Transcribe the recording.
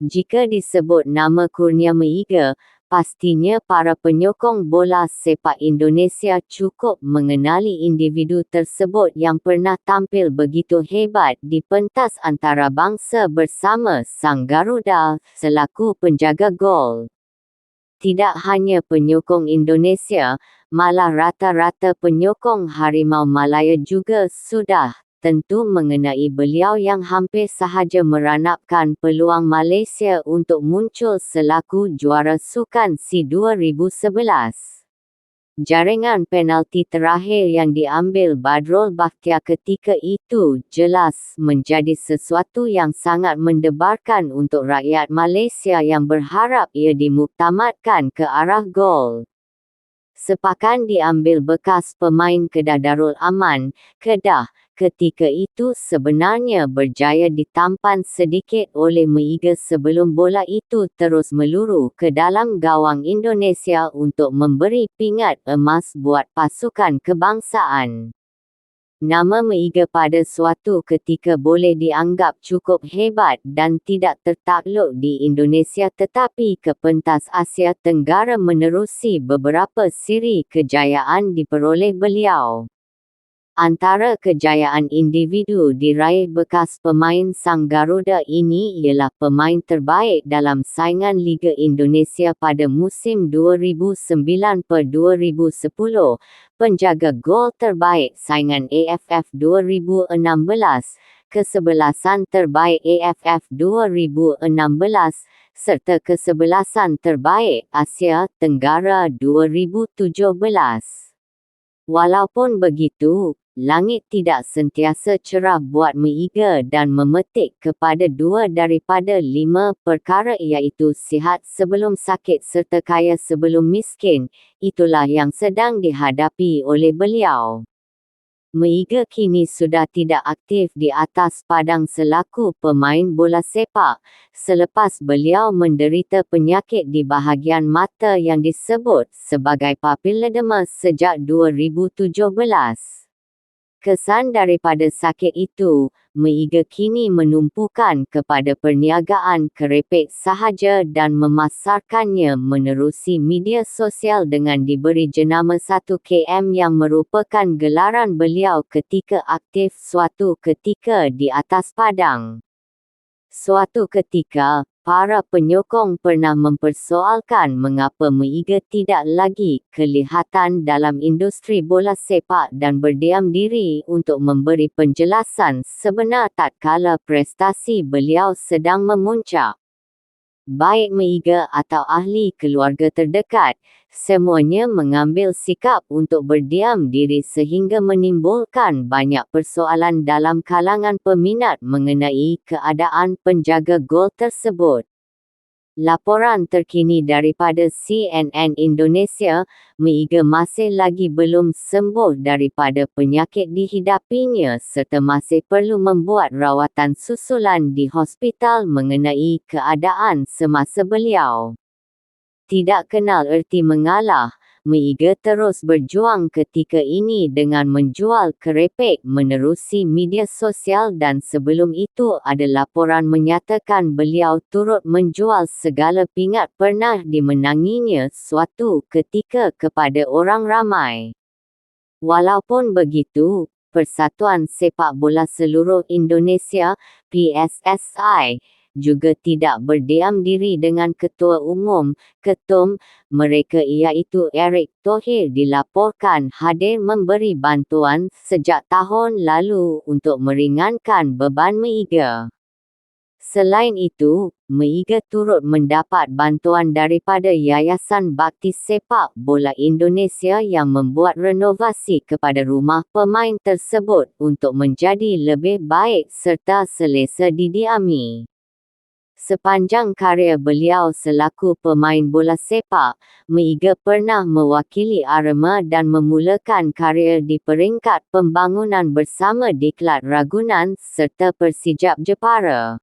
Jika disebut nama Kurnia Meiga, pastinya para penyokong bola sepak Indonesia cukup mengenali individu tersebut yang pernah tampil begitu hebat di pentas antarabangsa bersama Sang Garuda selaku penjaga gol. Tidak hanya penyokong Indonesia, malah rata-rata penyokong Harimau Malaya juga sudah tentu mengenai beliau yang hampir sahaja meranapkan peluang Malaysia untuk muncul selaku juara Sukan SEA 2011. Jaringan penalti terakhir yang diambil Badrul Bakhtiar ketika itu jelas menjadi sesuatu yang sangat mendebarkan untuk rakyat Malaysia yang berharap ia dimuktamadkan ke arah gol. Sepakan diambil bekas pemain Kedah Darul Aman, Kedah, ketika itu sebenarnya berjaya ditampan sedikit oleh Meiga sebelum bola itu terus meluru ke dalam gawang Indonesia untuk memberi pingat emas buat pasukan kebangsaan. Nama Meiga pada suatu ketika boleh dianggap cukup hebat dan tidak tertakluk di Indonesia tetapi ke pentas Asia Tenggara menerusi beberapa siri kejayaan diperoleh beliau. Antara kejayaan individu diraih bekas pemain Sang Garuda ini ialah pemain terbaik dalam saingan Liga Indonesia pada musim 2009-2010, penjaga gol terbaik saingan AFF 2016, kesebelasan terbaik AFF 2016, serta kesebelasan terbaik Asia Tenggara 2017. Walaupun begitu, langit tidak sentiasa cerah buat Meiga dan memetik kepada 2 daripada 5 perkara iaitu sihat sebelum sakit serta kaya sebelum miskin. Itulah yang sedang dihadapi oleh beliau. Meiga kini sudah tidak aktif di atas padang selaku pemain bola sepak, selepas beliau menderita penyakit di bahagian mata yang disebut sebagai papilledema sejak 2017. Kesan daripada sakit itu, Meiga kini menumpukan kepada perniagaan kerepek sahaja dan memasarkannya menerusi media sosial dengan diberi jenama 1KM yang merupakan gelaran beliau ketika aktif suatu ketika di atas padang. Suatu ketika, para penyokong pernah mempersoalkan mengapa Meiga tidak lagi kelihatan dalam industri bola sepak dan berdiam diri untuk memberi penjelasan sebenar tatkala prestasi beliau sedang memuncak. Baik Meiga atau ahli keluarga terdekat, semuanya mengambil sikap untuk berdiam diri sehingga menimbulkan banyak persoalan dalam kalangan peminat mengenai keadaan penjaga gol tersebut. Laporan terkini daripada CNN Indonesia, Meiga masih lagi belum sembuh daripada penyakit dihidapinya serta masih perlu membuat rawatan susulan di hospital mengenai keadaan semasa beliau. Tidak kenal erti mengalah, Meiga terus berjuang ketika ini dengan menjual kerepek menerusi media sosial dan sebelum itu ada laporan menyatakan beliau turut menjual segala pingat pernah dimenanginya suatu ketika kepada orang ramai. Walaupun begitu, Persatuan Sepak Bola Seluruh Indonesia, PSSI, juga tidak berdiam diri dengan Ketua Umum, Ketum, mereka iaitu Erick Thohir dilaporkan hadir memberi bantuan sejak tahun lalu untuk meringankan beban Meiga. Selain itu, Meiga turut mendapat bantuan daripada Yayasan Bakti Sepak Bola Indonesia yang membuat renovasi kepada rumah pemain tersebut untuk menjadi lebih baik serta selesa didiami. Sepanjang karya beliau selaku pemain bola sepak, Meiga pernah mewakili Arema dan memulakan karya di peringkat pembangunan bersama Diklat Ragunan serta Persijap Jepara.